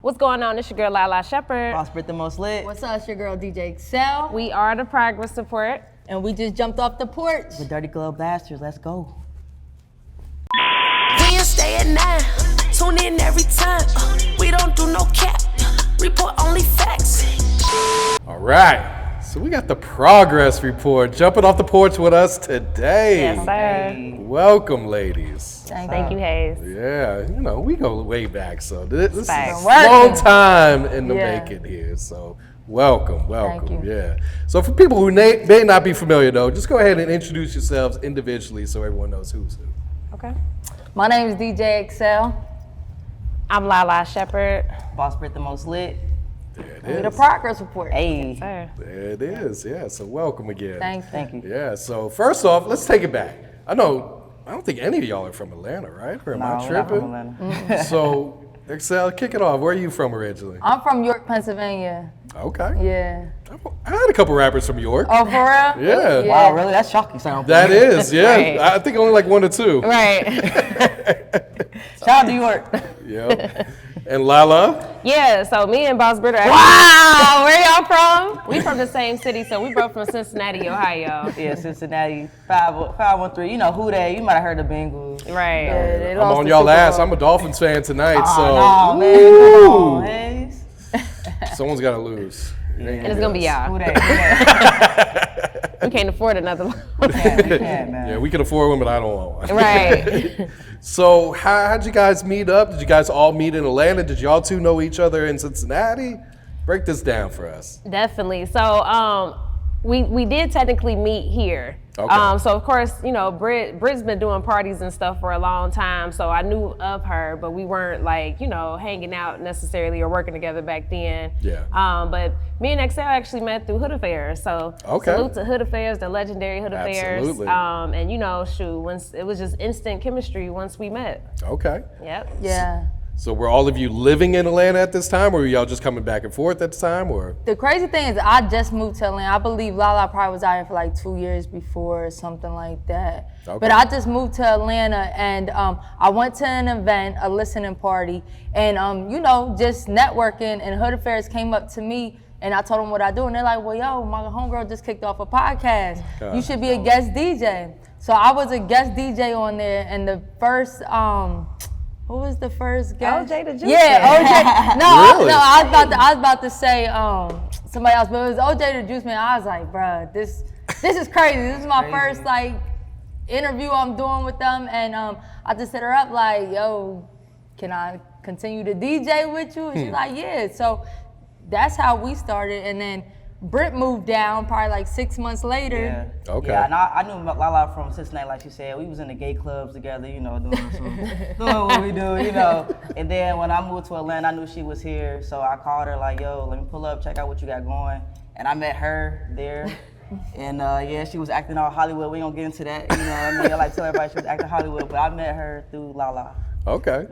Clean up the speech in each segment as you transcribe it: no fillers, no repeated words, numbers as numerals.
What's going on? It's your girl Lalaa Shepard. Boss Britt the most lit. What's up? It's your girl DJ eXeL. We are the progress support. And we just jumped off the porch. The Dirty Glove Blasters, let's go. Wednesday at 9, tune in every time. We don't do no cap, report only facts. All right, so we got the progress report jumping off the porch with us today. Yes, sir. Welcome, ladies. Thank you, Hayes. Yeah, you know, we go way back, so this is a Facts. long time in the Yeah. making here, so welcome. Thank you. Yeah. So for people who may not be familiar though, just go ahead and introduce yourselves individually so everyone knows who's who. Okay. My name is DJ eXeL. I'm Lalaa Shepard. Boss Britt the most lit. There it We the is. progress report. Hey. Sir. There it is, yeah, so welcome again. Thank you. Yeah, so first off, let's take it back. I don't think any of y'all are from Atlanta, right? Or am I No, we're not tripping? from Atlanta. So, eXeL, kick it off. Where are you from originally? I'm from York, Pennsylvania. Okay. Yeah. I had a couple rappers from York. Oh, for real? Yeah. Wow, really? That's shocking. Sound That is, yeah. Right. I think only like one or two. Right. Shout out to York. Yep. And Lalaa? Yeah, so me and Boss Britt are Wow, where y'all from? we from the same city, so we both from Cincinnati, Ohio. Yeah, Cincinnati, 513. You know who they? You might have heard the Bengals. Right. Yeah, they I'm lost on the y'all Super ass. Bowl. I'm a Dolphins fan tonight, Oh, so no, man. Come on, Hayes. someone's got to lose. And it's gonna be y'all. Who they? We can't afford another one. We can't, man. Yeah, we can afford one, but I don't want one. Right. So how'd you guys meet up? Did you guys all meet in Atlanta? Did y'all two know each other in Cincinnati? Break this down for us. Definitely. So we did technically meet here. Okay. So of course, you know, Britt's been doing parties and stuff for a long time, so I knew of her, but we weren't like, you know, hanging out necessarily or working together back then. Yeah. But me and eXeL actually met through HipHop. So Okay. salute to HipHop, the legendary HipHop. Absolutely. And you know, once it was just instant chemistry once we met. Okay. Yep. Yeah. So were all of you living in Atlanta at this time, or were y'all just coming back and forth at the time, or? The crazy thing is I just moved to Atlanta. I believe Lalaa probably was out here for like 2 years before or something like that. Okay. But I just moved to Atlanta and I went to an event, a listening party, and you know, just networking, and Hood Affairs came up to me and I told them what I do, and they're like, well, yo, my homegirl just kicked off a podcast. You should be a guest DJ. So I was a guest DJ on there, and the first, who was the first guest? OJ the Juice Yeah, Man. OJ. No, Really? I was about to say somebody else, but it was OJ the Juice Man. I was like, bruh, this is crazy. This is my first like interview I'm doing with them, and I just hit her up like, yo, can I continue to DJ with you? And she's like, yeah. So that's how we started, and then Britt moved down probably like 6 months later. Yeah. Okay. Yeah, and I knew Lalaa from Cincinnati, like she said. We was in the gay clubs together, you know, doing what we do, you know. And then when I moved to Atlanta, I knew she was here, so I called her like, yo, let me pull up, check out what you got going. And I met her there. And yeah, she was acting all Hollywood. We ain't gonna get into that, you know what I mean? I like tell everybody she was acting Hollywood, but I met her through Lalaa. Okay.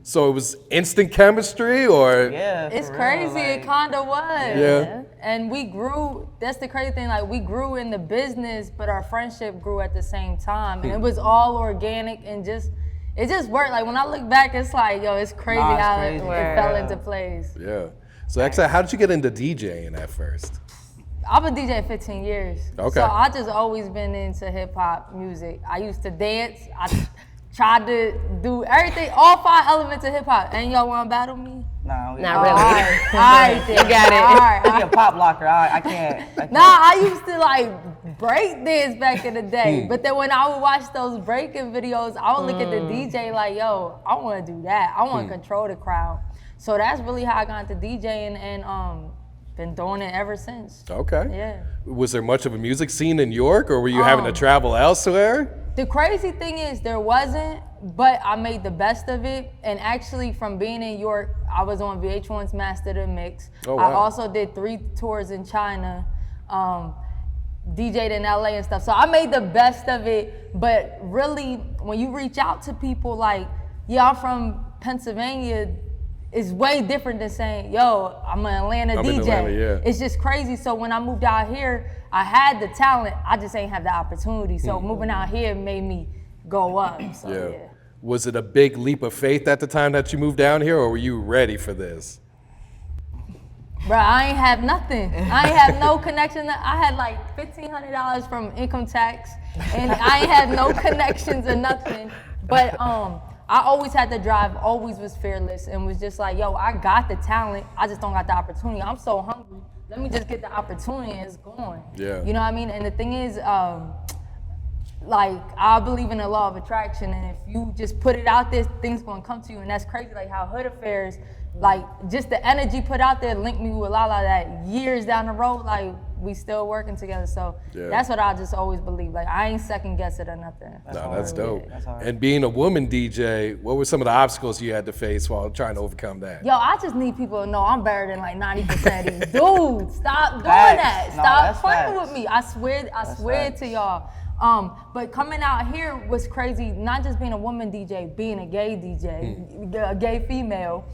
So it was instant chemistry, or? Yeah, It's for real, crazy, like- it kinda was. Yeah. And we grew, that's the crazy thing, like we grew in the business, but our friendship grew at the same time. And it was all organic and it just worked. Like when I look back, it's like, yo, it's crazy Nah, it's how crazy. it Word. fell into place. Yeah. So eXeL, how did you get into DJing at first? I've been DJing 15 years. Okay. So I just always been into hip hop music. I used to dance. I tried to do everything, all 5 elements of hip hop. And y'all wanna battle me? Nah, we Not really. All right, then. You got it. All right. She a pop locker. I can't. Nah, I used to like break dance back in the day. But then when I would watch those breaking videos, I would look at the DJ like, yo, I wanna do that. I wanna control the crowd. So that's really how I got into DJing, and been doing it ever since. Okay. Yeah. Was there much of a music scene in York, or were you having to travel elsewhere? The crazy thing is there wasn't, but I made the best of it. And actually from being in York, I was on VH1's Master the Mix. Oh, I wow. also did 3 tours in China, DJ'd in LA and stuff. So I made the best of it, but really when you reach out to people like, yeah, I'm from Pennsylvania, it's way different than saying, yo, I'm an Atlanta I'm DJ. in Atlanta, yeah. It's just crazy. So when I moved out here, I had the talent, I just ain't have the opportunity. So moving out here made me go up. So yeah. Was it a big leap of faith at the time that you moved down here, or were you ready for this? Bro, I ain't have nothing. I ain't have no connection. I had like $1,500 from income tax, and I ain't have no connections or nothing. But I always had the drive, always was fearless, and was just like, yo, I got the talent, I just don't got the opportunity. I'm so hungry. Let me just get the opportunity and it's gone. Yeah. You know what I mean? And the thing is, like, I believe in the law of attraction, and if you just put it out there, things gonna come to you, and that's crazy. Like how Hood Affairs, like just the energy put out there linked me with Lalaa that years down the road, like we still working together. So that's what I just always believe. Like I ain't second guess it or nothing. That's dope. That's hard. And being a woman DJ, what were some of the obstacles you had to face while trying to overcome that? Yo, I just need people to know I'm better than like 90% of these dudes. Stop doing that. No, Stop that's playing facts. with me. I swear to y'all. But coming out here was crazy, not just being a woman DJ, being a gay DJ, a gay female.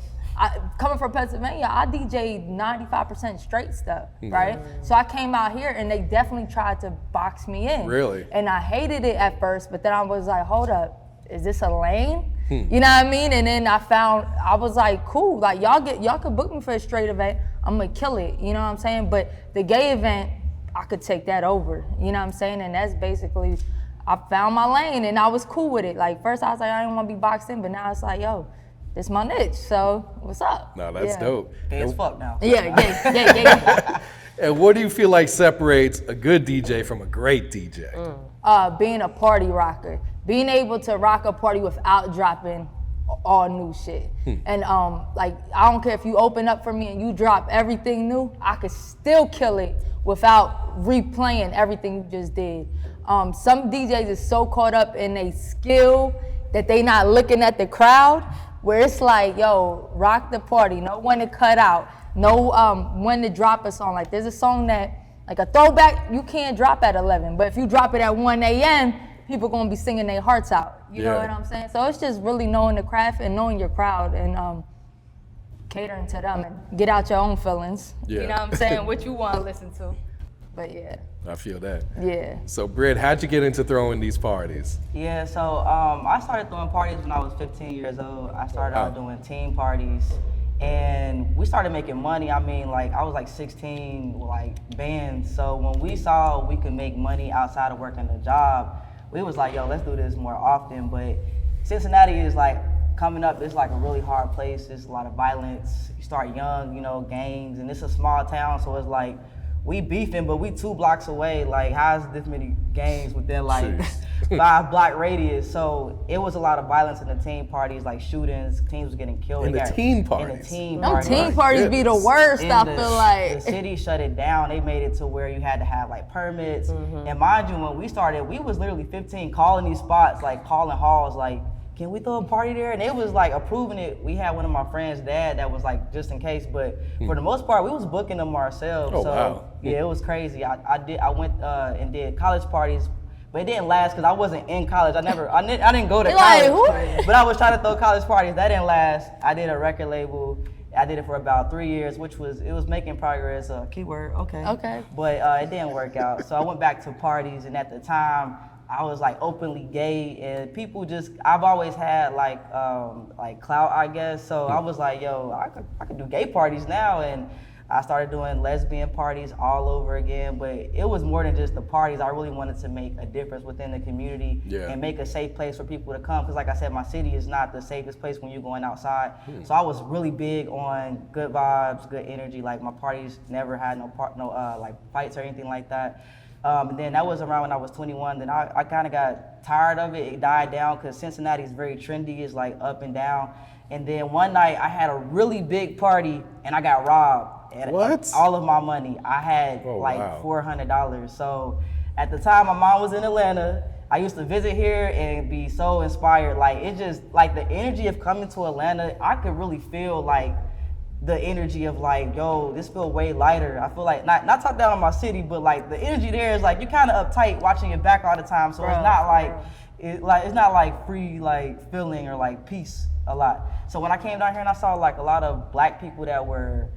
Coming from Pennsylvania, I DJ'd 95% straight stuff, right? So I came out here and they definitely tried to box me in. Really? And I hated it at first, but then I was like, hold up, is this a lane? You know what I mean? And then I was like, cool, like y'all could book me for a straight event, I'm gonna kill it, you know what I'm saying? But the gay event, I could take that over, you know what I'm saying? And that's basically, I found my lane and I was cool with it. Like first I was like, I didn't wanna be boxed in, but now it's like, yo, it's my niche, so what's up? No, that's dope. Gay as fuck now. Yeah, gay. And what do you feel like separates a good DJ from a great DJ? Being a party rocker, being able to rock a party without dropping all new shit. And like, I don't care if you open up for me and you drop everything new, I could still kill it without replaying everything you just did. Some DJs is so caught up in a skill that they not looking at the crowd, where it's like, yo, rock the party, know when to cut out, know when to drop a song. Like there's a song that, like a throwback, you can't drop at 11, but if you drop it at 1 a.m., people gonna be singing their hearts out. You know what I'm saying? So it's just really knowing the craft and knowing your crowd and catering to them and get out your own feelings. You know what I'm saying? What you wanna listen to. But yeah. I feel that. Yeah. So Britt, how'd you get into throwing these parties? Yeah, so I started throwing parties when I was 15 years old. I started out doing team parties, and we started making money. I mean, like I was like 16, like bands. So when we saw we could make money outside of working a job, we was like, yo, let's do this more often. But Cincinnati is like coming up. It's like a really hard place. There's a lot of violence. You start young, you know, gangs, and it's a small town, so it's like, we beefing, but we 2 blocks away. Like, how's this many gangs within like 5-block radius? So it was a lot of violence in the team parties, like shootings. Teams was getting killed. In the team parties? In the team Them parties. team parties be the worst, I feel like. The city shut it down. They made it to where you had to have like permits. And mind you, when we started, we was literally 15 calling these spots, like calling halls, like, can we throw a party there? And it was like approving it. We had one of my friends' dad that was like just in case, but for the most part, we was booking them ourselves. Oh, so wow. yeah, it was crazy. I went and did college parties, but it didn't last because I wasn't in college. I didn't go to college, but I was trying to throw college parties. That didn't last. I did a record label. I did it for about 3 years, it was making progress. Keyword, okay. Okay. But it didn't work out. So I went back to parties, and at the time, I was like openly gay, and people I've always had like clout, I guess. So I was like, yo, I could do gay parties now, and I started doing lesbian parties all over again. But it was more than just the parties. I really wanted to make a difference within the community and make a safe place for people to come. Because like I said, my city is not the safest place when you're going outside. So I was really big on good vibes, good energy. Like my parties never had no like fights or anything like that. And then that was around when I was 21. Then I kind of got tired of it. It died down because Cincinnati is very trendy. It's like up and down. And then one night I had a really big party and I got robbed. And What? All of my money. I had $400. So at the time, my mom was in Atlanta. I used to visit here and be so inspired. Like it just, like the energy of coming to Atlanta, I could really feel like the energy of like, yo, this feel way lighter. I feel like, not talk down on my city, but like the energy there is like, you're kind of uptight watching your back all the time. So it's not like, it's not like free like feeling or like peace a lot. So when I came down here and I saw like a lot of black people that were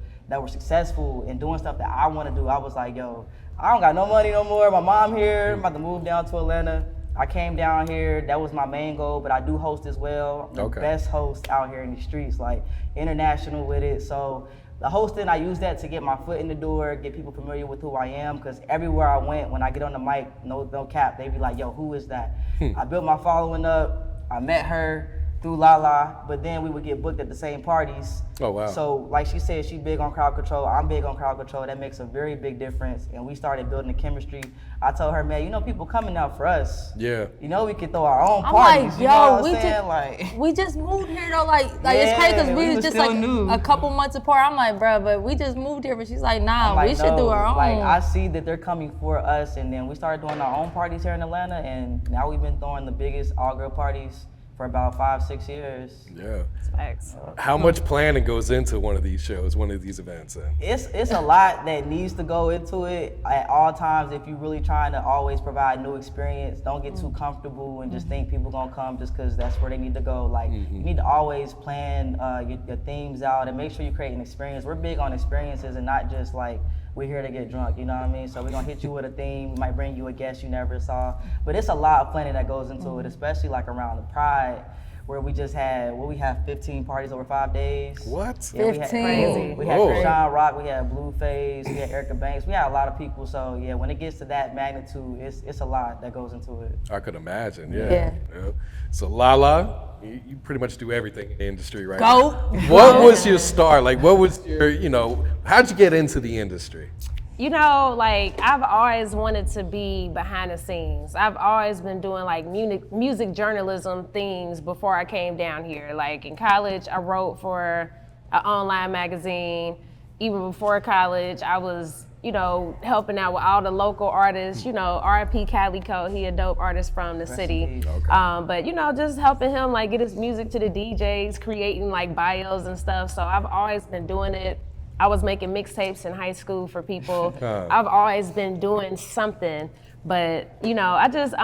successful and doing stuff that I want to do, I was like, yo, I don't got no money no more. My mom here, I'm about to move down to Atlanta. I came down here, that was my main goal, but I do host as well. I'm the best host out here in the streets, like international with it. So the hosting, I use that to get my foot in the door, get people familiar with who I am, because everywhere I went, when I get on the mic, no cap, they be like, yo, who is that? I built my following up, I met her through Lalaa, but then we would get booked at the same parties. Oh, wow. So like she said, she's big on crowd control, I'm big on crowd control, that makes a very big difference, and we started building the chemistry. I told her, man, you know, people coming out for us. Yeah. You know, we could throw our own I'm parties, like, you know yo, what I'm saying? we just moved here though, like it's crazy because Yeah, we we was was just still like new. a couple months apart. I'm like, bro, but we just moved here, but she's like, nah, I'm like, we should do no, our own. Like, I see that they're coming for us, and then we started doing our own parties here in Atlanta, and now we've been throwing the biggest all-girl parties for about 5-6 years. Yeah. Facts. How much planning goes into one of these shows, one of these events? It's a lot that needs to go into it at all times if you're really trying to always provide new experience. Don't get too comfortable and just think people gonna come just because that's where they need to go. Like, you need to always plan your themes out and make sure you create an experience. We're big on experiences and not just like, we're here to get drunk, you know what I mean? So we're gonna hit you with a theme, we might bring you a guest you never saw. But it's a lot of planning that goes into it, especially like around the Pride, where we just had, we have 15 parties over 5 days. What? Yeah, 15. We had Whoa. Krishan Rock, we had Blueface, we had Erica Banks, we had a lot of people. So yeah, when it gets to that magnitude, it's a lot that goes into it. I could imagine, yeah. Yeah. So Lalaa, you pretty much do everything in the industry right Go. now. What was your start? Like, what was your, you know, how'd you get into the industry? You know, like, I've always wanted to be behind the scenes. I've always been doing like music journalism things before I came down here. Like in college, I wrote for an online magazine. Even before college, I was, you know, helping out with all the local artists. You know, R.I.P. Calico, he a dope artist from the city. Okay. But you know, just helping him like get his music to the DJs, creating like bios and stuff. So I've always been doing it. I was making mixtapes in high school for people. I've always been doing something, but you know, I just,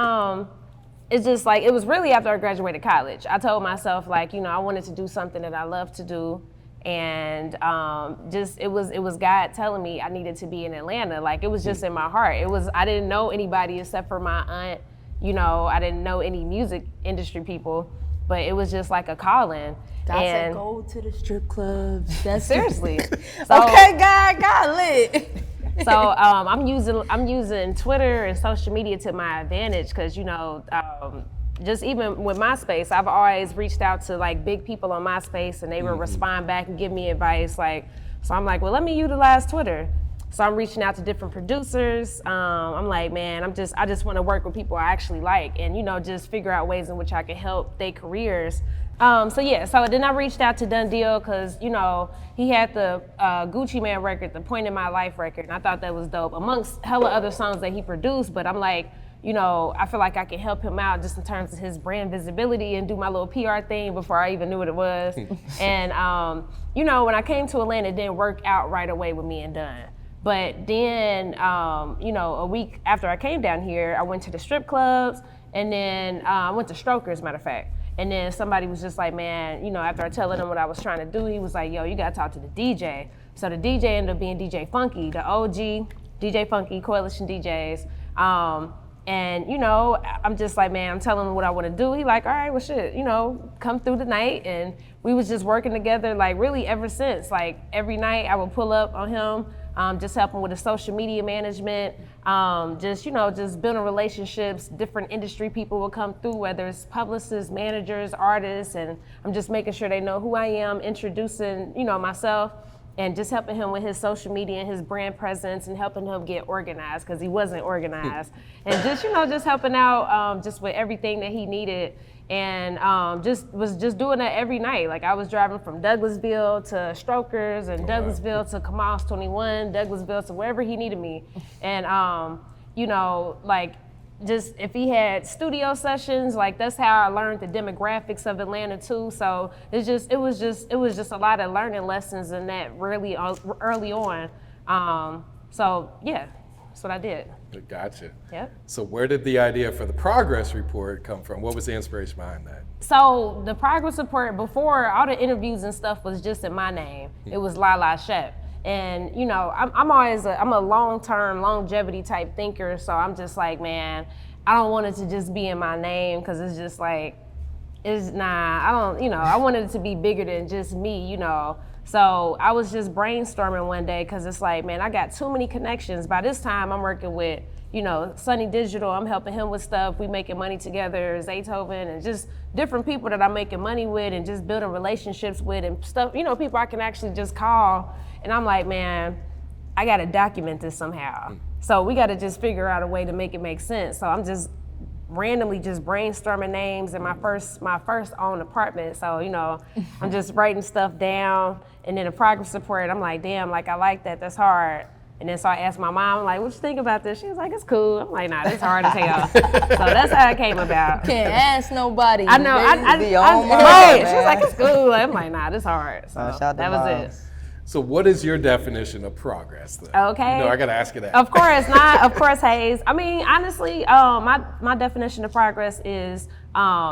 it's just like, it was really after I graduated college. I told myself like, you know, I wanted to do something that I love to do. And just, it was God telling me I needed to be in Atlanta. Like, it was just in my heart. I didn't know anybody except for my aunt. You know, I didn't know any music industry people, but it was just like a calling. I said And go to the strip clubs. That's seriously. okay, God got lit. So I'm using Twitter and social media to my advantage because, you know, just even with MySpace, I've always reached out to like big people on MySpace and they would respond back and give me advice. Like, so I'm like, well, let me utilize Twitter. So I'm reaching out to different producers. I'm like, man, I just want to work with people I actually like and, you know, just figure out ways in which I can help their careers. So then I reached out to DunDeal because, you know, he had the Gucci Man record, the Point in My Life record, and I thought that was dope, amongst hella other songs that he produced, but I'm like, you know, I feel like I can help him out just in terms of his brand visibility and do my little PR thing before I even knew what it was. And, you know, when I came to Atlanta, it didn't work out right away with me and Dun. But then, you know, a week after I came down here, I went to the strip clubs, and then I went to Strokers, matter of fact. And then somebody was just like, man, you know, after I telling him what I was trying to do, he was like, yo, you gotta talk to the DJ. So the DJ ended up being DJ Funky, the OG DJ Funky, Coalition DJs. And, you know, I'm just like, man, I'm telling him what I wanna do. He like, all right, well, shit, you know, come through the night. And we was just working together, like, really ever since. Like, every night I would pull up on him, just helping with the social media management, just, you know, just building relationships. Different industry people will come through, whether it's publicists, managers, artists, and I'm just making sure they know who I am, introducing, you know, myself, and just helping him with his social media and his brand presence and helping him get organized because he wasn't organized. And just, you know, just helping out just with everything that he needed. And was just doing that every night. Like I was driving from Douglasville to Strokers and Douglasville to Kamal's 21, Douglasville to wherever he needed me. And you know, like just if he had studio sessions, like that's how I learned the demographics of Atlanta too. So it was just a lot of learning lessons in that really early on. So yeah, that's what I did. Gotcha. Yep. So where did the idea for the progress report come from? What was the inspiration behind that? So the progress report, before all the interviews and stuff was just in my name. It was Lalaa Shepard. And you know, I'm a long-term longevity type thinker. So I'm just like, man, I don't want it to just be in my name because it's just like, is I don't, I wanted it to be bigger than just me, So I was just brainstorming one day because it's like, man, I got too many connections. By this time, I'm working with, Sunny Digital. I'm helping him with stuff. We making money together, Zaytoven, and just different people that I'm making money with and just building relationships with and stuff, people I can actually just call. And I'm like, man, I got to document this somehow. So we got to just figure out a way to make it make sense. So I'm just randomly just brainstorming names in my first own apartment. So, I'm just writing stuff down, and then a progress report, I'm like, damn, like I like that, that's hard. And then so I asked my mom, like, what you think about this? She was like, it's cool. I'm like, nah, it's hard as hell. So that's how it came about. Can't ask nobody. I know, right. She was like, it's cool. I'm like, nah, this hard. So that was it. So what is your definition of progress then? Okay. I gotta ask you that. Of course, Hayes. I mean, honestly, my definition of progress is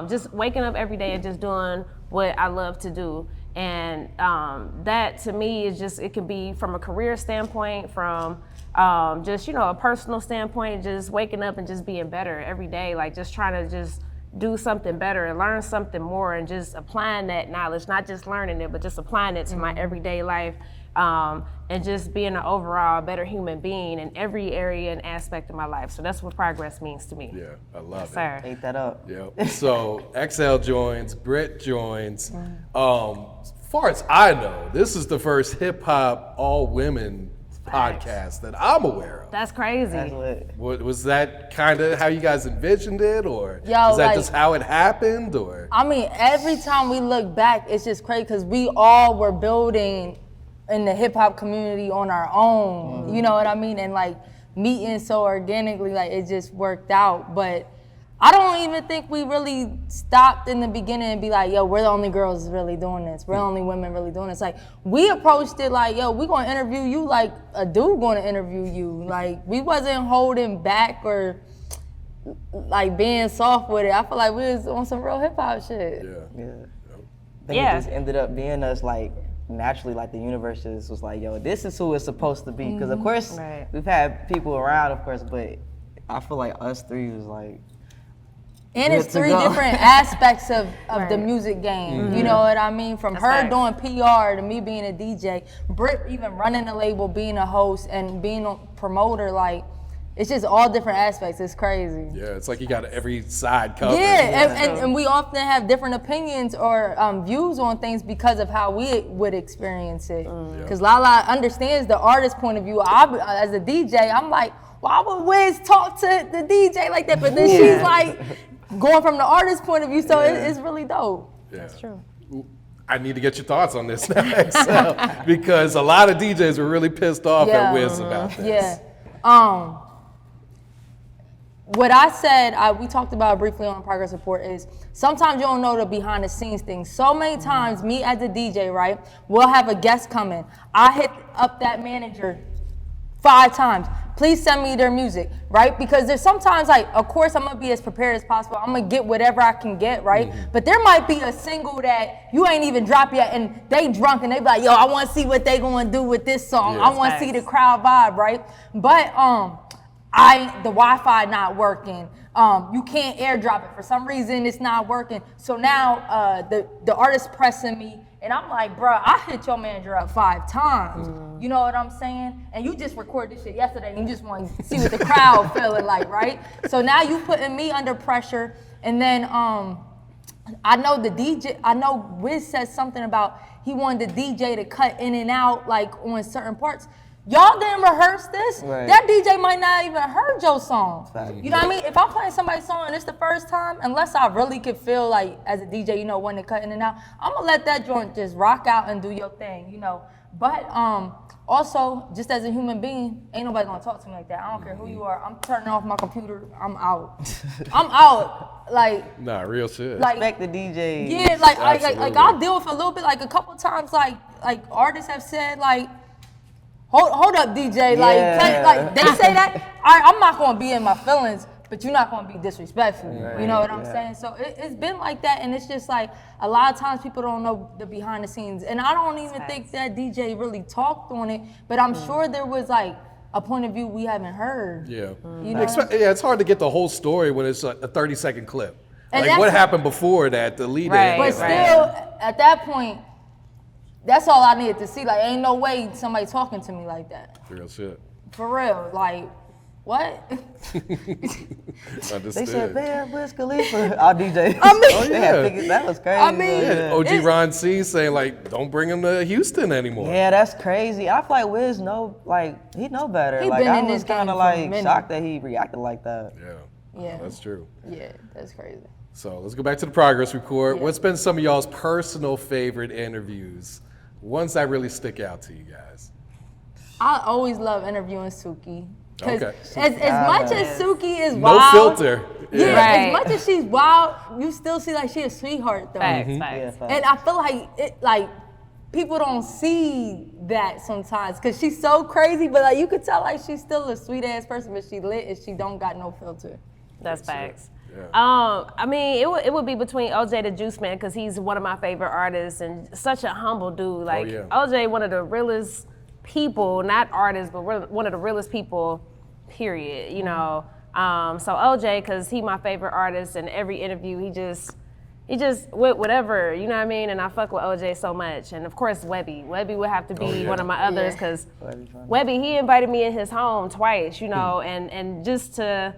just waking up every day and just doing what I love to do. And that to me is just, it can be from a career standpoint, from just, a personal standpoint, just waking up and just being better every day, like just trying to just do something better and learn something more and just applying that knowledge, not just learning it, but just applying it to my everyday life, and just being an overall better human being in every area and aspect of my life. So that's what progress means to me. Yeah, I love it. Sir. Ate that up. Yep. So eXeL joins, Britt joins. As far as I know, this is the first hip hop all women podcast that I'm aware of. That's crazy. That's lit. Was that kind of how you guys envisioned it, or is Yo, that like, just how it happened, or? I mean, every time we look back, it's just crazy because we all were building in the hip hop community on our own. You know what I mean? And like meeting so organically, like it just worked out. But I don't even think we really stopped in the beginning and be like, yo, we're the only girls really doing this. We're the only women really doing this. Like, we approached it like, yo, we gonna interview you like a dude gonna interview you. Like, we wasn't holding back or like being soft with it. I feel like we was on some real hip hop shit. Yeah. I think it just ended up being us like naturally, like the universe just was like, yo, this is who it's supposed to be. Because of course, we've had people around, of course, but I feel like us three was like, and it's three different aspects of the music game. You know what I mean? From her doing PR to me being a DJ, Britt even running the label, being a host, and being a promoter. Like, it's just all different aspects. It's crazy. Yeah, it's like you got every side covered. Yeah, and we often have different opinions or views on things because of how we would experience it. Because Lalaa understands the artist point of view. As a DJ, I'm like, why would Wiz talk to the DJ like that? But then she's like, going from the artist's point of view, so it's really dope. Yeah. That's true. I need to get your thoughts on this now, eXeL, because a lot of DJs were really pissed off at Wiz about this. Yeah. What I said, we talked about briefly on the progress report, is sometimes you don't know the behind the scenes things. So many times, me as a DJ, right, we'll have a guest come in. I hit up that manager 5 times. Please send me their music, right? Because there's sometimes, like, of course, I'm gonna be as prepared as possible. I'm gonna get whatever I can get, right? But there might be a single that you ain't even dropped yet, and they drunk, and they be like, yo, I wanna see what they gonna do with this song. I wanna see the crowd vibe, right? But the Wi-Fi not working. You can't airdrop it. For some reason, it's not working. So now the artist pressing me, and I'm like, bro, I hit your manager up 5 times. You know what I'm saying? And you just recorded this shit yesterday, and you just want to see what the crowd feeling like, right? So now you putting me under pressure, and then I know Wiz said something about he wanted the DJ to cut in and out, like on certain parts. Y'all didn't rehearse this. Right. That DJ might not even heard your song. You know what I mean? If I'm playing somebody's song and it's the first time, unless I really could feel like as a DJ, when they cut in and out, I'm gonna let that joint just rock out and do your thing, But also, just as a human being, ain't nobody gonna talk to me like that. I don't care who you are. I'm turning off my computer. I'm out. I'm out. Like, nah, real shit. Like, respect the DJ. Yeah, like I'll deal with it a little bit. Like a couple times, like artists have said, like, hold up, DJ. Like they say that. I'm not gonna be in my feelings, but you're not gonna be disrespectful. Right. You know what I'm saying? So it's been like that, and it's just like a lot of times people don't know the behind the scenes, and I don't even think that DJ really talked on it, but I'm sure there was like a point of view we haven't heard. Yeah. You know? Yeah, it's hard to get the whole story when it's a 30-second clip. And Like what happened before that, the lead in? But still, at that point, that's all I needed to see. Like, ain't no way somebody talking to me like that. Real shit. For real. Like, what? Understood. They said, man, where's Khalifa? Our DJ. I mean, that was crazy. I mean, Yeah, OG Ron C saying like, don't bring him to Houston anymore. Yeah, that's crazy. I feel like Wiz he know better. He like been I in was this game kind of for a like minute. shocked that he reacted like that. Yeah. That's true. Yeah, that's crazy. So let's go back to the progress report. What's been some of y'all's personal favorite interviews? Ones that really stick out to you guys? I always love interviewing Suki. Because Okay. as much as Suki is No wild. filter. Yeah, Right. as much as she's wild, you still see like she a sweetheart though. Facts, Yeah, facts. facts. And I feel like people don't see that sometimes because she's so crazy, but like you could tell like she's still a sweet ass person, but she lit and she don't got no filter. That's facts. Yeah. I mean, it would be between OJ the Juice Man because he's one of my favorite artists and such a humble dude. Like OJ, one of the realest people, not artists, but one of the realest people. Period. You know. So OJ, because he my favorite artist, and every interview he just with whatever, you know what I mean. And I fuck with OJ so much, and of course Webbie would have to be one of my others because Webbie he invited me in his home twice, you know, and just to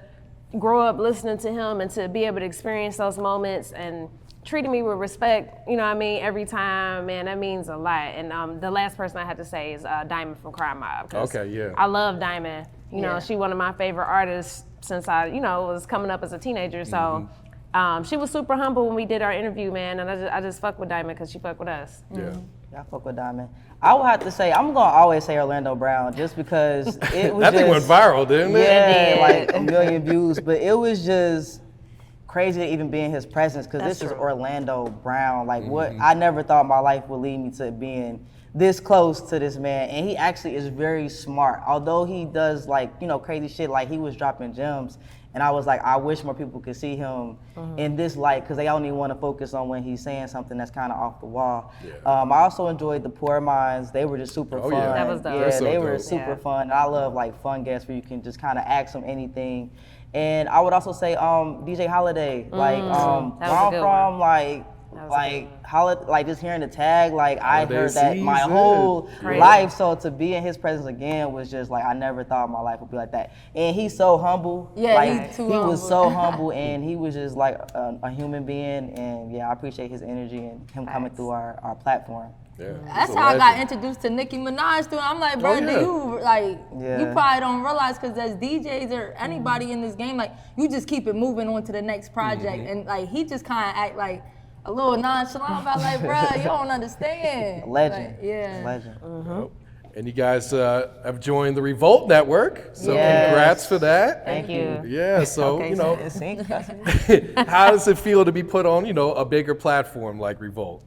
grow up listening to him and to be able to experience those moments and treating me with respect, you know what I mean, every time, man, that means a lot. And the last person I had to say is Diamond from Crime Mob. Okay, yeah. I love Diamond. You know, she one of my favorite artists since I, you know, was coming up as a teenager. So she was super humble when we did our interview, man. And I just fuck with Diamond because she fuck with us. Yeah. I fuck with Diamond. I would have to say, I'm gonna always say Orlando Brown just because it was That thing went viral, didn't it? Yeah, like a million views, but it was just crazy to even be in his presence because this is Orlando Brown. Like what I never thought my life would lead me to being this close to this man, and he actually is very smart. Although he does like, you know, crazy shit, like he was dropping gems, and I was like, I wish more people could see him in this light because they only want to focus on when he's saying something that's kind of off the wall. I also enjoyed the Poor Minds. They were just super fun. Yeah. That was dope. Yeah, They're so they were dope. super fun. I love like fun guests where you can just kind of ask them anything. And I would also say DJ Holiday, like where I'm good from, like just hearing the tag, like I heard that my whole life. So to be in his presence again was just like I never thought my life would be like that. And he's so humble. Yeah, like, he's too he humble. was so humble, and he was just like a human being. And yeah, I appreciate his energy and him coming through our platform. Yeah. That's how I got introduced to Nicki Minaj too. I'm like, bro, do you like? You probably don't realize because as DJs or anybody in this game, like you just keep it moving on to the next project, and like he just kind of act like a little nonchalant about like, bro, you don't understand. Legend. Like, yeah. Legend. Yep. And you guys have joined the Revolt Network, so congrats for that. Thank you. Yeah, so you know, It's synced. how does it feel to be put on, you know, a bigger platform like Revolt?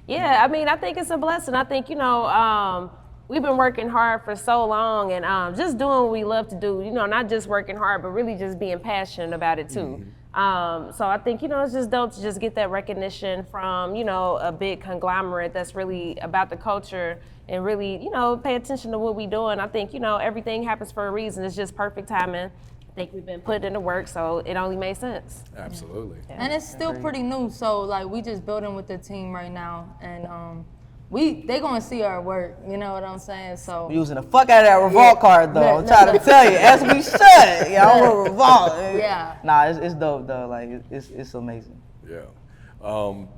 Yeah, I mean, I think it's a blessing. I think, you know, we've been working hard for so long and just doing what we love to do, you know, not just working hard, but really just being passionate about it too. So I think, you know, it's just dope to just get that recognition from, you know, a big conglomerate that's really about the culture and really, you know, pay attention to what we're doing. I think, you know, everything happens for a reason. It's just perfect timing. I think we've been putting in the work, so it only made sense. Absolutely. And it's still pretty new, so like we just building with the team right now, and they gonna see our work. You know what I'm saying? So We using the fuck out of that Revolt card though. I'm trying to tell you, as we should. Yeah, I want Revolt. Yeah. Nah, it's dope though. Like it's amazing. Yeah.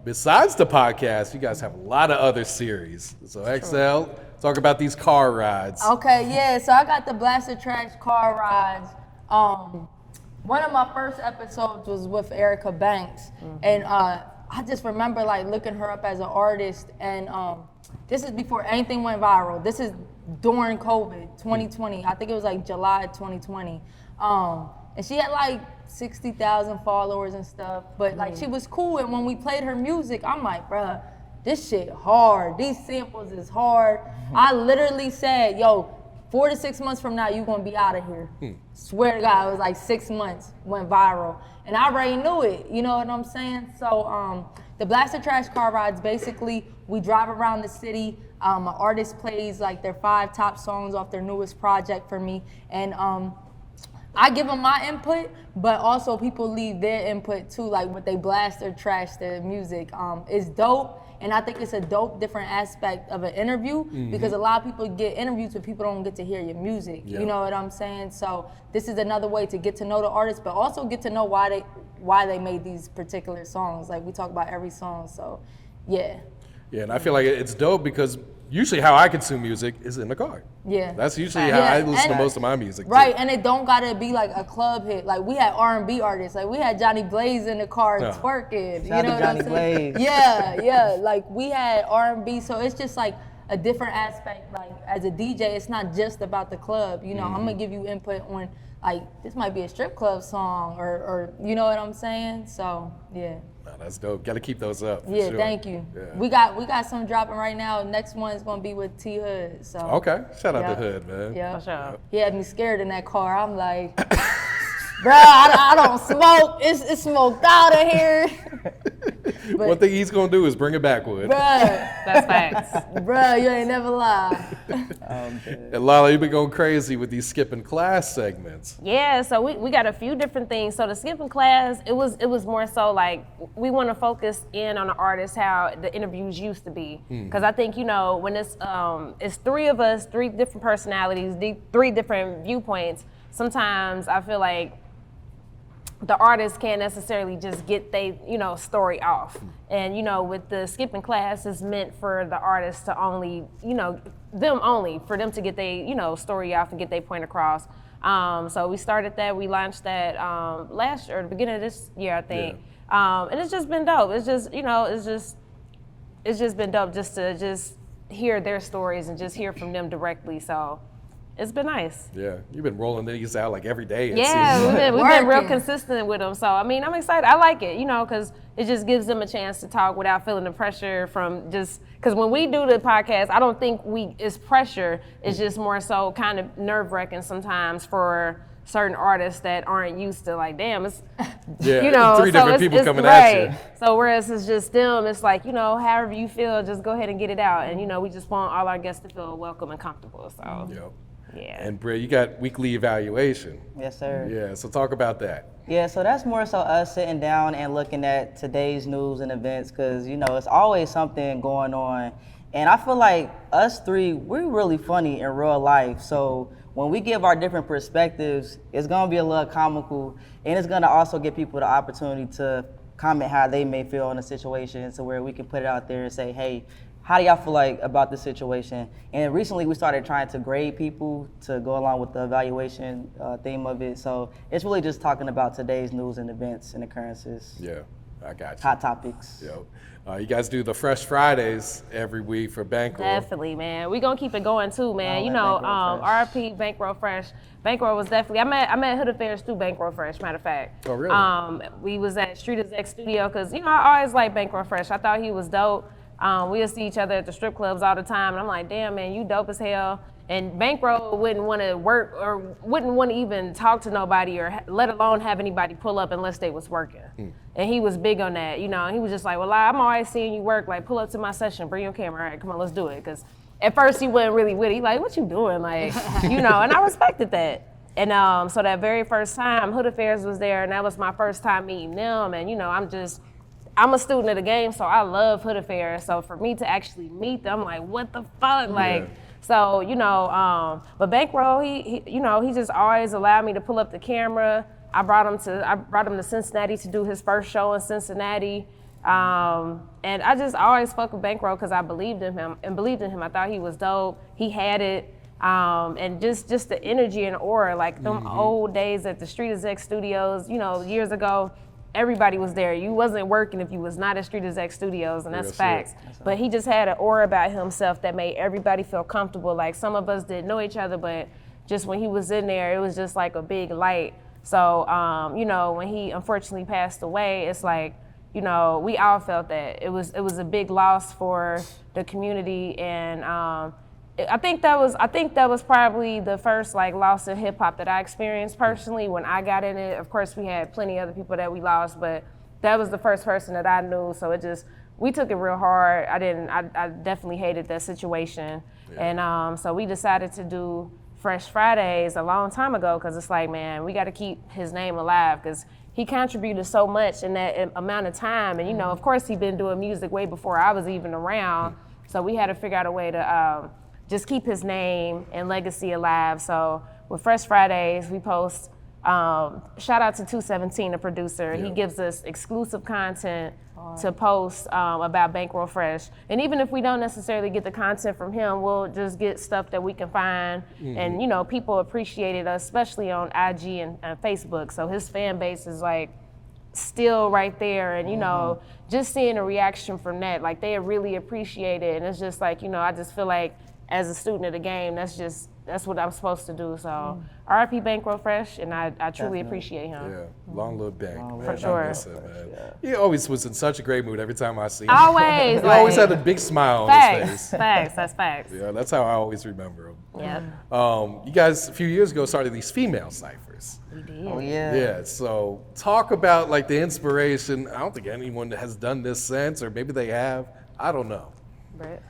Besides the podcast, you guys have a lot of other series. So eXeL, talk about these car rides. Okay, yeah. So I got the Blaster Tracks car rides. One of my first episodes was with Erica Banks, and I just remember like looking her up as an artist, and this is before anything went viral. This is during COVID, 2020. I think it was like July 2020, and she had like 60,000 followers and stuff, but like she was cool. And when we played her music, I'm like, bruh, this shit hard. These samples is hard. I literally said, yo, 4 to 6 months from now, you're gonna be out of here. Swear to God, it was like 6 months, went viral. And I already knew it, you know what I'm saying? So the Blaster Trash car rides, basically, we drive around the city. An artist plays like their 5 top songs off their newest project for me. And I give them my input, but also people leave their input too, like when they blast or trash their music. It's dope, and I think it's a dope different aspect of an interview because a lot of people get interviews but people don't get to hear your music. Yeah. You know what I'm saying? So this is another way to get to know the artist, but also get to know why they made these particular songs. Like we talk about every song, so yeah. Yeah, and I feel like it's dope because usually how I consume music is in the car. Yeah. That's usually how I listen to most of my music. Right, too. and it don't gotta be like a club hit. Like we had R&B artists. Like we had Johnny Blaze in the car twerking. Shout you know out what to I'm Johnny saying? Blaze. Yeah. Like we had R&B, so it's just like a different aspect. Like as a DJ, it's not just about the club. You know, I'm gonna give you input on like this might be a strip club song or you know what I'm saying? So yeah. No, that's dope. Got to keep those up. Yeah, sure. thank you. Yeah. We got some dropping right now. Next one is gonna be with T Hood. So Okay, shout out Yeah. to Hood, man. yeah. For sure. He had me scared in that car. I'm like, bruh, I don't smoke. It's smoked out of here. But, One thing he's gonna do is bring it back, Wood. bruh, That's facts. bruh, you ain't never lie. And Lalaa, you've been going crazy with these skipping class segments. Yeah, so we got a few different things. So the skipping class, it was more so like we want to focus in on the artist how the interviews used to be, because I think when it's three of us, three different personalities, three different viewpoints. Sometimes I feel like the artist can't necessarily just get they story off, and with the skipping class is meant for the artist to only for them to get they story off and get their point across. So we started that, we launched that last year, or the beginning of this year, I think. And it's just been dope. It's just it's just been dope just to hear their stories and just hear from them directly. So it's been nice. Yeah, you've been rolling these out like every day. It Yeah, seems. we've been real Working. consistent with them. So, I mean, I'm excited. I like it, because it just gives them a chance to talk without feeling the pressure from because when we do the podcast, I don't think it's pressure. It's just more so kind of nerve-wracking sometimes for certain artists that aren't used to like, damn, it's, Yeah, three different people coming right. at you. So whereas it's just them, it's like, however you feel, just go ahead and get it out. And, we just want all our guests to feel welcome and comfortable. So, Yep. yeah. And Britt, you got weekly evaluation. Yes, sir. Yeah, so talk about that. Yeah, so that's more so us sitting down and looking at today's news and events because, it's always something going on. And I feel like us three, we're really funny in real life. So when we give our different perspectives, it's going to be a little comical. And it's going to also give people the opportunity to comment how they may feel in a situation so where we can put it out there and say, hey, how do y'all feel like about the situation? And recently we started trying to grade people to go along with the evaluation theme of it. So it's really just talking about today's news and events and occurrences, Yeah, I got you. hot topics. Yep. You guys do the Fresh Fridays every week for Bankroll. Definitely, man. We gonna keep it going too, man. Bankroll Fresh. RIP Bankroll Fresh. Bankroll was definitely. I met Hood Affairs through Bankroll Fresh. Matter of fact. Oh, really? We was at Street Exec Studio because I always liked Bankroll Fresh. I thought he was dope. We would see each other at the strip clubs all the time, and I'm like, damn, man, you dope as hell. And Bankroll wouldn't want to work or wouldn't want to even talk to nobody or let alone have anybody pull up unless they was working. And he was big on that, and he was just like, well, I'm always seeing you work, like pull up to my session, bring your camera, all right, come on, let's do it. Because at first he wasn't really with it. He like, what you doing? Like, and I respected that. And so that very first time, Hood Affairs was there, and that was my first time meeting them. And I'm a student of the game, so I love Hood Affairs. So for me to actually meet them, I'm like, what the fuck? Like, so, but Bankroll, he just always allowed me to pull up the camera. I brought him to Cincinnati to do his first show in Cincinnati. And I just always fuck with Bankroll because I believed in him. I thought he was dope. He had it. And just the energy and aura, like them old days at the Street Exec Studios, years ago, everybody was there. You wasn't working if you was not at Street Exec Studios, and that's facts. But he just had an aura about himself that made everybody feel comfortable. Like some of us didn't know each other, but just when he was in there, it was just like a big light. So, when he unfortunately passed away, it's like, we all felt that. It was a big loss for the community, and I think that was probably the first like loss in hip hop that I experienced personally when I got in it. Of course, we had plenty of other people that we lost, but that was the first person that I knew. So we took it real hard. I definitely hated that situation, and so we decided to do Fresh Fridays a long time ago, because it's like, man, we got to keep his name alive, because he contributed so much in that amount of time. And, you know, of course, he'd been doing music way before I was even around. So we had to figure out a way to just keep his name and legacy alive. So with Fresh Fridays, we post, shout out to 217, the producer. He gives us exclusive content to post about Bankroll Fresh. And even if we don't necessarily get the content from him, we'll just get stuff that we can find. And, you know, people appreciated us, especially on IG and Facebook. So his fan base is like still right there. And, you know, just seeing a reaction from that, like they really appreciate it. And it's just like, you know, I just feel like as a student of the game, that's what I'm supposed to do. So RIP Bankroll Fresh, and I truly appreciate him. Yeah, long live Bank. For sure. I miss him, man. He always was in such a great mood every time I see him. Always. He always had a big smile on his face. Facts, that's facts. Yeah, that's how I always remember him. Yep. You guys, a few years ago, started these female ciphers. We did. Oh yeah. Yeah, so talk about like the inspiration. I don't think anyone has done this since, or maybe they have. I don't know. Britt?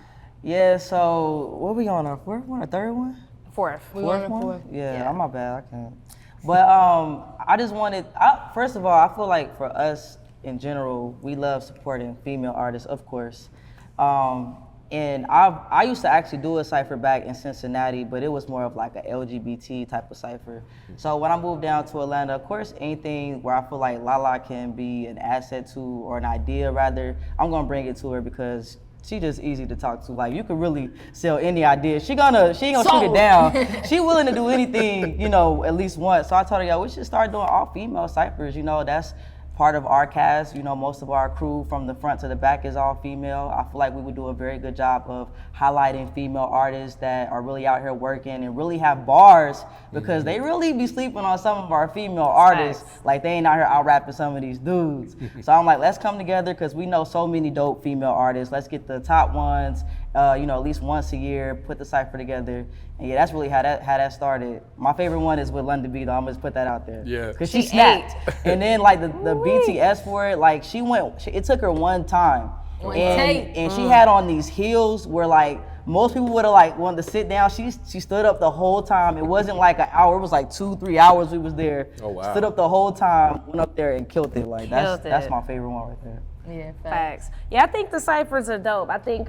Yeah. So what we on, our fourth one or third one? Fourth. Fourth one? Yeah, I'm my bad. I can't. But I just wanted. First of all, I feel like for us in general, we love supporting female artists, of course. And I used to actually do a cypher back in Cincinnati, but it was more of like a LGBT type of cypher. So when I moved down to Atlanta, of course, anything where I feel like Lalaa can be an asset to, or an idea rather, I'm gonna bring it to her because she just easy to talk to. Like you could really sell any idea. She ain't gonna shoot it down. She willing to do anything, you know, at least once. So I told her, yo, we should start doing all female cyphers. You know, that's part of our cast. You know, most of our crew from the front to the back is all female. I feel like we would do a very good job of highlighting female artists that are really out here working and really have bars, because they really be sleeping on some of our female artists. Like they ain't out here out rapping some of these dudes. So I'm like, let's come together, because we know so many dope female artists. Let's get the top ones, you know, at least once a year, put the cypher together. And yeah, that's really how that started. My favorite one is with London B, though. I'm gonna just put that out there. Yeah. Cause she snapped. And then like the BTS for it, like it took her one time. And she had on these heels where like most people would have like wanted to sit down. She stood up the whole time. It wasn't like an hour, it was like 2-3 hours we was there. Oh wow. Stood up the whole time, went up there and killed it. Like that's my favorite one right there. Yeah, Facts. Yeah, I think the ciphers are dope. I think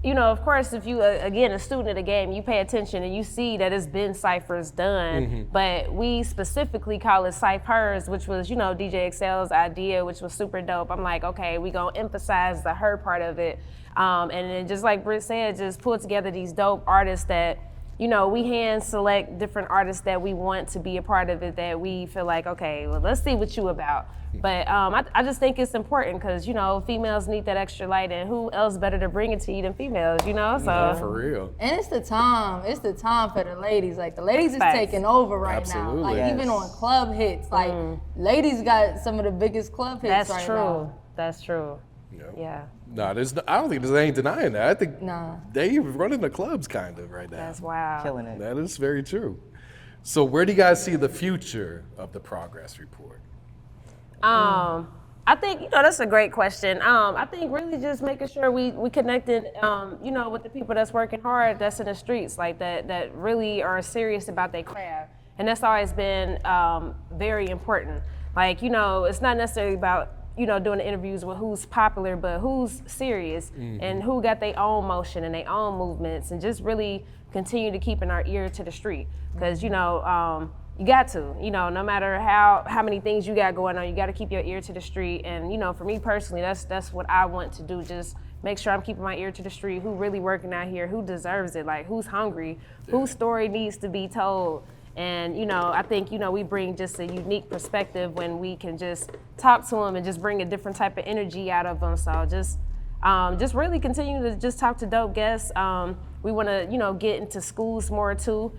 you know, of course, if you, again, a student of the game, you pay attention and you see that it's been ciphers done, but we specifically call it cypHERs, which was, you know, DJ eXeL's idea, which was super dope. I'm like, okay, we gonna emphasize the her part of it. And then just like Britt said, just pull together these dope artists that, you know, we hand select different artists that we want to be a part of it, that we feel like, okay, well, let's see what you about. But I just think it's important because, you know, females need that extra light, and who else better to bring it to you than females, you know? So Yeah, for real. And it's the time for the ladies. Like the ladies is taking over right now. Like even on club hits, like ladies got some of the biggest club hits that's right true. now. That's true. Yeah. No, I don't think there's any denying that. I think they running the clubs kind of right now. That's wild. Killing it. That is very true. So where do you guys see the future of the progress report? I think, you know, that's a great question. I think really just making sure we connected, you know, with the people that's working hard, that's in the streets, like that really are serious about their craft. And that's always been very important. Like, you know, it's not necessarily about, you know, doing the interviews with who's popular, but who's serious and who got their own motion and their own movements, and just really continue to keeping our ear to the street. Because, you know, you got to, you know, no matter how many things you got going on, you got to keep your ear to the street. And, you know, for me personally, that's what I want to do. Just make sure I'm keeping my ear to the street. Who really working out here? Who deserves it? Like, who's hungry? Whose story needs to be told? And, you know, I think, you know, we bring just a unique perspective when we can just talk to them and just bring a different type of energy out of them. So just really continue to just talk to dope guests. We want to, you know, get into schools more too.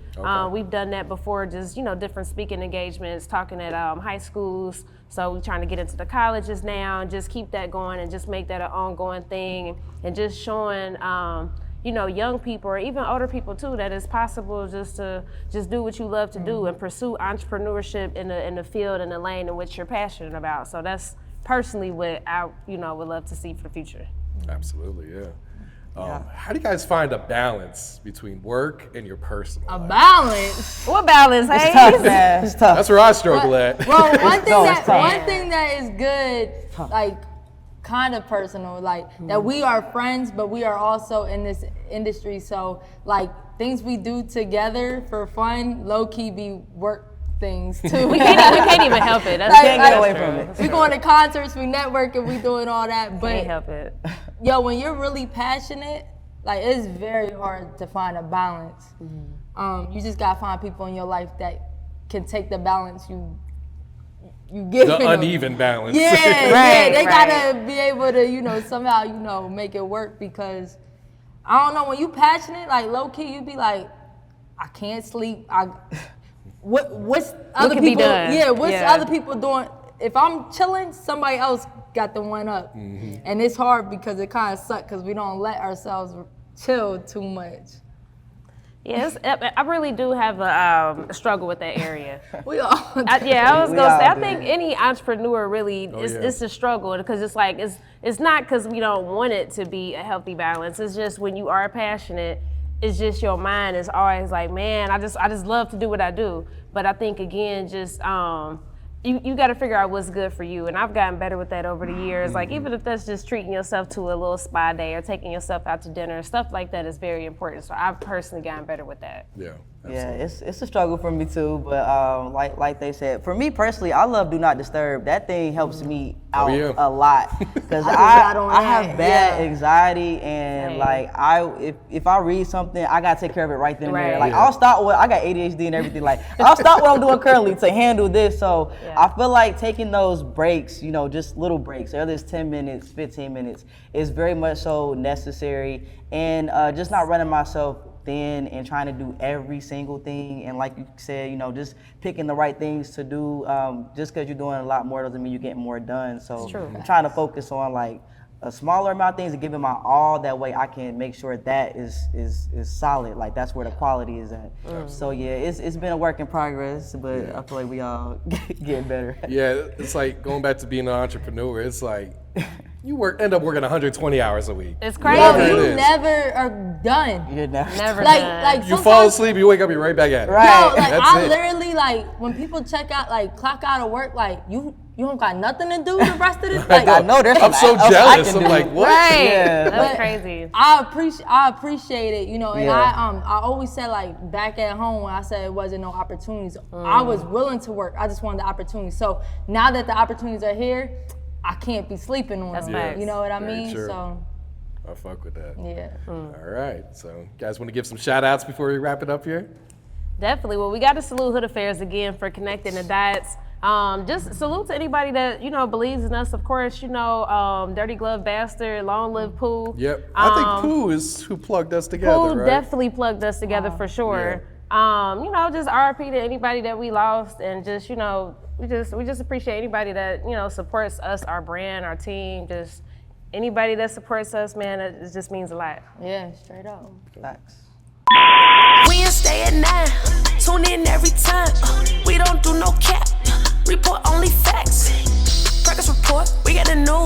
We've done that before, just, you know, different speaking engagements, talking at high schools. So we're trying to get into the colleges now and just keep that going and just make that an ongoing thing, and just showing, you know, young people or even older people too, that it's possible just to just do what you love to do and pursue entrepreneurship in the field and the lane in which you're passionate about. So that's personally what I, you know, would love to see for the future. Absolutely, yeah. How do you guys find a balance between work and your personal A life? balance. What balance, hey? It's tough, man. It's tough. That's where I struggle at. Well, one tough. thing that is good, like kind of personal, like that we are friends, but we are also in this industry. So like things we do together for fun, low key be work things too. We can't even help it. That's Can't get away from it. We going to concerts, we networking, we doing all that. But Can't help it. yo, when you're really passionate, like it's very hard to find a balance. You just gotta find people in your life that can take the balance you give The them. uneven balance. Yeah, Right, they right. gotta be able to, somehow, make it work, because I don't know, when you passionate, like low key, you be like, I can't sleep. What's other can be people? done? Yeah, what's Yeah. other people doing? If I'm chilling, somebody else got the one up, and it's hard because it kind of sucks because we don't let ourselves chill too much. Yes, I really do have a struggle with that area. We all. I was We gonna say, all I do. think any entrepreneur really, it's a struggle, because it's like, it's not because we don't want it to be a healthy balance. It's just when you are passionate, it's just your mind is always like, man, I just love to do what I do. But I think again, just you got to figure out what's good for you, and I've gotten better with that over the years. Like even if that's just treating yourself to a little spa day or taking yourself out to dinner, stuff like that is very important. So I've personally gotten better with that. Yeah. Yeah, it's a struggle for me too, but like they said, for me personally, I love Do Not Disturb. That thing helps me out a lot, because I have bad anxiety, and like if I read something, I gotta take care of it right then and there. Like I'll stop I got ADHD and everything. Like I'll stop what I'm doing currently to handle this. So I feel like taking those breaks, just little breaks, whether it's 10 minutes, 15 minutes, is very much so necessary, and just not running myself thin and trying to do every single thing. And like you said, just picking the right things to do. Just because you're doing a lot more doesn't mean you're getting more done. So I'm trying to focus on like a smaller amount of things and giving my all. That way I can make sure that is solid. Like that's where the quality is at. So yeah, it's been a work in progress, but I feel like we all getting better. Yeah, it's like going back to being an entrepreneur. It's like you end up working 120 hours a week. It's crazy. Whatever it You is. never are done. You're Never Like done. You fall asleep, you wake up, you're right back at it. Right. No, like That's I it. literally, like when people check out, like clock out of work, like you don't got nothing to do the rest of the Like, I know there's I'm so something else I jealous. can I'm do. like, what? Right. Yeah. That's crazy. I appreciate it, and Yeah. I always said, like back at home when I said it wasn't no opportunities, I was willing to work. I just wanted the opportunities. So now that the opportunities are here, I can't be sleeping on them. facts. You know what I Very mean? true. So I fuck with that. yeah. All right. So, you guys want to give some shout outs before we wrap it up here? Definitely. Well, we got to salute Hood Affairs again for connecting the dots. Just salute to anybody that believes in us. Of course, Dirty Glove Bastard, Long Live Pooh. Yep. I think Pooh is who plugged us together, Pooh right? definitely plugged us together for sure. Just RIP to anybody that we lost, and just we just appreciate anybody that supports us, our brand, our team. Just anybody that supports us, man. It just means a lot. Yeah, straight up. Facts. Wednesday at 9, tune in every time. We don't do no cap, report only facts. Practice report, we got the news.